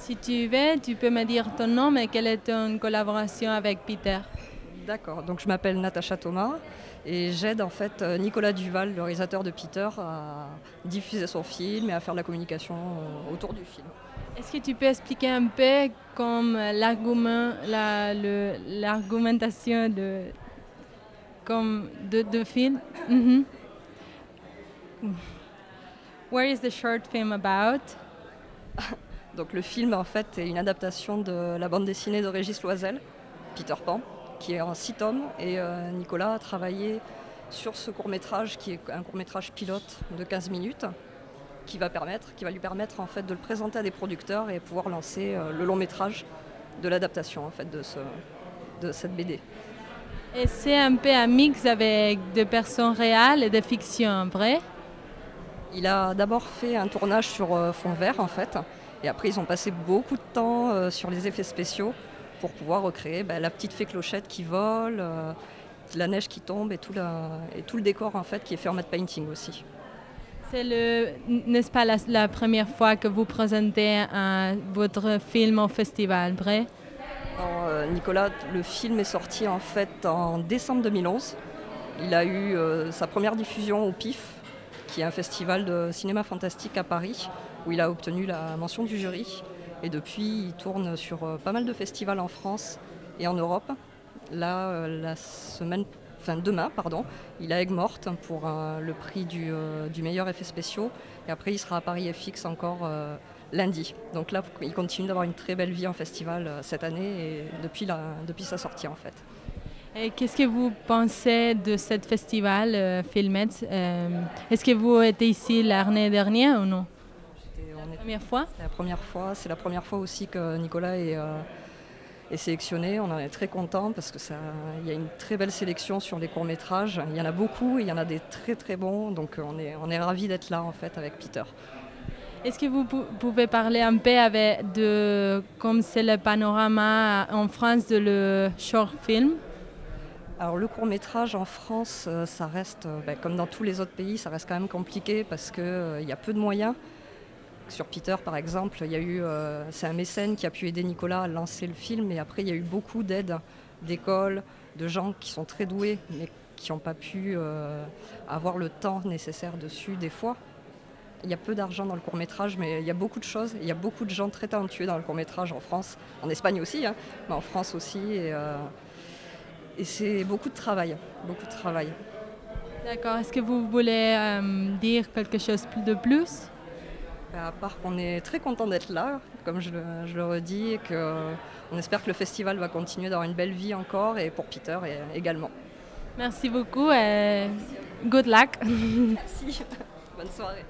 Si tu veux, tu peux me dire ton nom et quelle est ton collaboration avec Peter. D'accord, donc je m'appelle Natacha Thomas et j'aide en fait Nicolas Duval, le réalisateur de Peter, à diffuser son film et à faire de la communication autour du film. Est-ce que tu peux expliquer un peu comme l'argumentation de film? Mhm. What is the short film about? Donc le film en fait est une adaptation de la bande dessinée de Régis Loisel, Peter Pan, qui est en 6 tomes et Nicolas a travaillé sur ce court-métrage qui est un court-métrage pilote de 15 minutes qui va lui permettre en fait de le présenter à des producteurs et pouvoir lancer le long-métrage de l'adaptation en fait de cette BD. Et c'est un peu un mix avec des personnes réelles et de fiction, vrai? Il a d'abord fait un tournage sur fond vert en fait, et après ils ont passé beaucoup de temps sur les effets spéciaux pour pouvoir recréer la petite fée Clochette qui vole, la neige qui tombe et tout le décor en fait qui est fait en matte painting aussi. N'est-ce pas la première fois que vous présentez votre film au festival, vrai? Alors, Nicolas, le film est sorti en fait en décembre 2011. Il a eu sa première diffusion au PIF, qui est un festival de cinéma fantastique à Paris, où il a obtenu la mention du jury. Et depuis, il tourne sur pas mal de festivals en France et en Europe. Là, demain, il est à Aigues-Mortes pour le prix du meilleur effet spéciaux. Et après, il sera à Paris FX encore lundi. Donc là, il continue d'avoir une très belle vie en festival cette année et depuis sa sortie en fait. Et qu'est-ce que vous pensez de ce festival Filmed? Est-ce que vous étiez ici l'année dernière ou non? La première fois? C'est la première fois aussi que Nicolas est sélectionné. On en est très content parce que il y a une très belle sélection sur les courts-métrages. Il y en a beaucoup et il y en a des très très bons. Donc on est ravis d'être là en fait avec Peter. Est-ce que vous pouvez parler un peu de comme c'est le panorama en France de le short film? Alors le court-métrage en France, ça reste, comme dans tous les autres pays, ça reste quand même compliqué parce qu'il y a peu de moyens. Sur Peter, par exemple, c'est un mécène qui a pu aider Nicolas à lancer le film, et après il y a eu beaucoup d'aides d'écoles, de gens qui sont très doués, mais qui n'ont pas pu avoir le temps nécessaire dessus des fois. Il y a peu d'argent dans le court-métrage, mais il y a beaucoup de choses. Il y a beaucoup de gens très talentueux dans le court-métrage en France, en Espagne aussi, hein, mais en France aussi. Et c'est beaucoup de travail, beaucoup de travail. D'accord. Est-ce que vous voulez dire quelque chose de plus? À part qu'on est très content d'être là, comme je le redis, et qu'on espère que le festival va continuer d'avoir une belle vie encore, et pour Peter également. Merci beaucoup et good luck. Merci, bonne soirée.